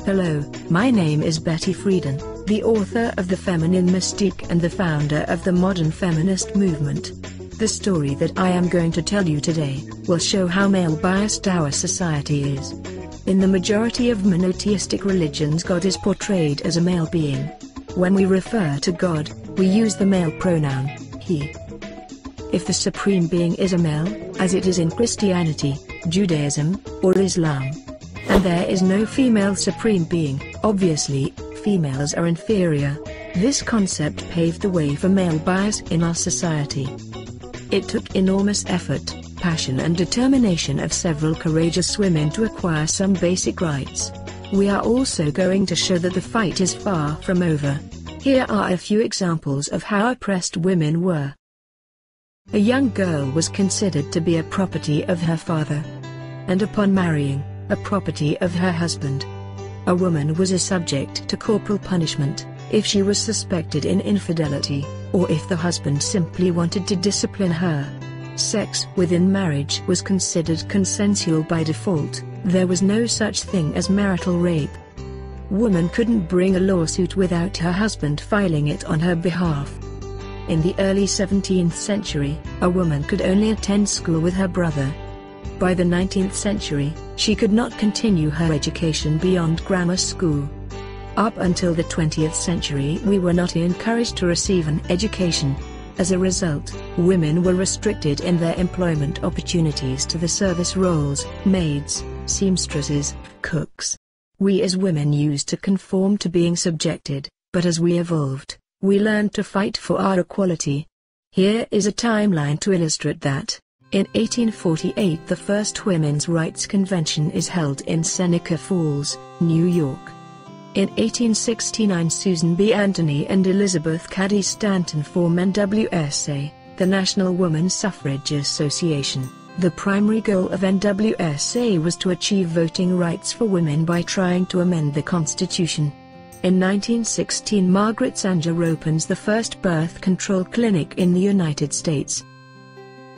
Hello, my name is Betty Friedan, the author of The Feminine Mystique and the founder of the modern feminist movement. The story that I am going to tell you today will show how male-biased our society is. In the majority of monotheistic religions, God is portrayed as a male being. When we refer to God, we use the male pronoun, he. If the supreme being is a male, as it is in Christianity, Judaism, or Islam, and there is no female supreme being, obviously, females are inferior. This concept paved the way for male bias in our society. It took enormous effort, passion and determination of several courageous women to acquire some basic rights. We are also going to show that the fight is far from over. Here are a few examples of how oppressed women were. A young girl was considered to be a property of her father, and upon marrying, a property of her husband. A woman was a subject to corporal punishment if she was suspected in infidelity, or if the husband simply wanted to discipline her. Sex within marriage was considered consensual by default. There was no such thing as marital rape. Woman couldn't bring a lawsuit without her husband filing it on her behalf. In the early 17th century, a woman could only attend school with her brother. By the 19th century, she could not continue her education beyond grammar school. Up until the 20th century, we were not encouraged to receive an education. As a result, women were restricted in their employment opportunities to the service roles, maids, seamstresses, cooks. We as women used to conform to being subjected, but as we evolved, we learned to fight for our equality. Here is a timeline to illustrate that. In 1848, the first Women's Rights Convention is held in Seneca Falls, New York. In 1869, Susan B. Anthony and Elizabeth Cady Stanton form NWSA, the National Woman Suffrage Association. The primary goal of NWSA was to achieve voting rights for women by trying to amend the Constitution. In 1916, Margaret Sanger opens the first birth control clinic in the United States.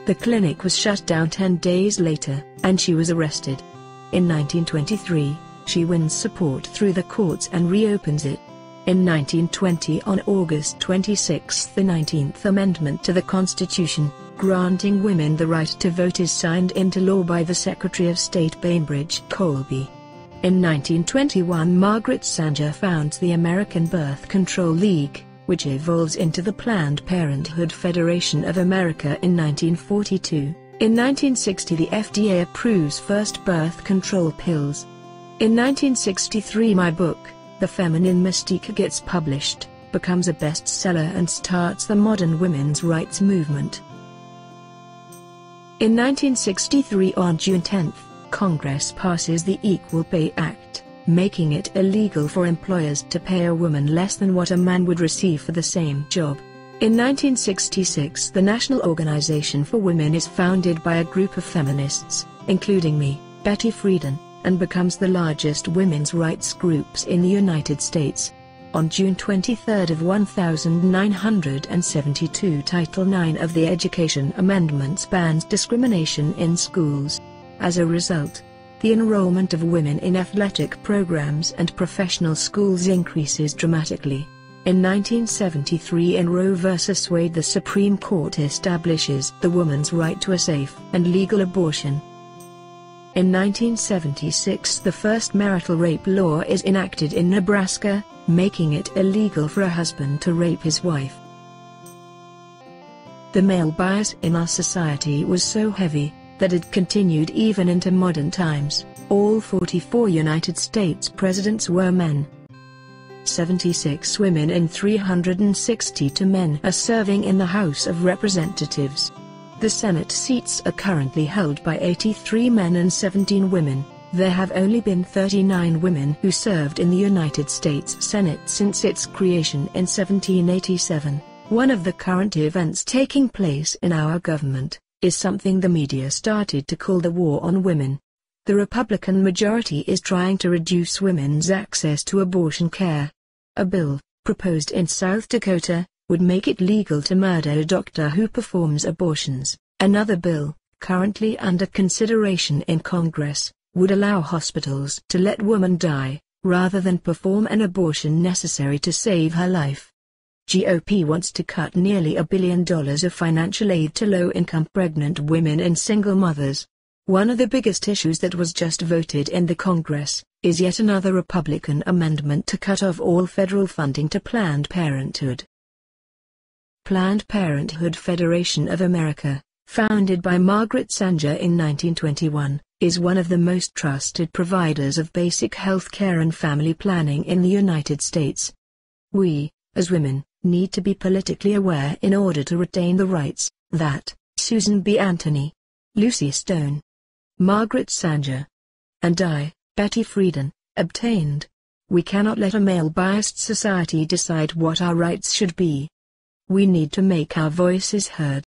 The clinic was shut down 10 days later, and she was arrested. In 1923, she wins support through the courts and reopens it. In 1920, on August 26, the 19th Amendment to the Constitution, granting women the right to vote, is signed into law by the Secretary of State Bainbridge Colby. In 1921, Margaret Sanger founds the American Birth Control League, which evolves into the Planned Parenthood Federation of America in 1942. In 1960, the FDA approves first birth control pills. In 1963, my book, The Feminine Mystique, gets published, becomes a bestseller and starts the modern women's rights movement. In 1963, on June 10, Congress passes the Equal Pay Act, making it illegal for employers to pay a woman less than what a man would receive for the same job. In 1966, the National Organization for Women is founded by a group of feminists, including me, Betty Friedan, and becomes the largest women's rights groups in the United States. On June 23 of 1972, Title IX of the Education Amendments bans discrimination in schools. As a result, the enrollment of women in athletic programs and professional schools increases dramatically. In 1973, in Roe v. Wade, the Supreme Court establishes the woman's right to a safe and legal abortion. In 1976, the first marital rape law is enacted in Nebraska, making it illegal for a husband to rape his wife. The male bias in our society was so heavy that it continued even into modern times. All 44 United States presidents were men. 76 women and 362 men are serving in the House of Representatives. The Senate seats are currently held by 83 men and 17 women. There have only been 39 women who served in the United States Senate since its creation in 1787. One of the current events taking place in our government is something the media started to call the war on women. The Republican majority is trying to reduce women's access to abortion care. A bill, proposed in South Dakota, would make it legal to murder a doctor who performs abortions. Another bill, currently under consideration in Congress, would allow hospitals to let women die, rather than perform an abortion necessary to save her life. GOP wants to cut nearly $1 billion of financial aid to low-income pregnant women and single mothers. One of the biggest issues that was just voted in the Congress is yet another Republican amendment to cut off all federal funding to Planned Parenthood. Planned Parenthood Federation of America, founded by Margaret Sanger in 1921, is one of the most trusted providers of basic health care and family planning in the United States. We, as women, need to be politically aware in order to retain the rights that Susan B. Anthony, Lucy Stone, Margaret Sanger, and I, Betty Friedan, obtained. We cannot let a male-biased society decide what our rights should be. We need to make our voices heard.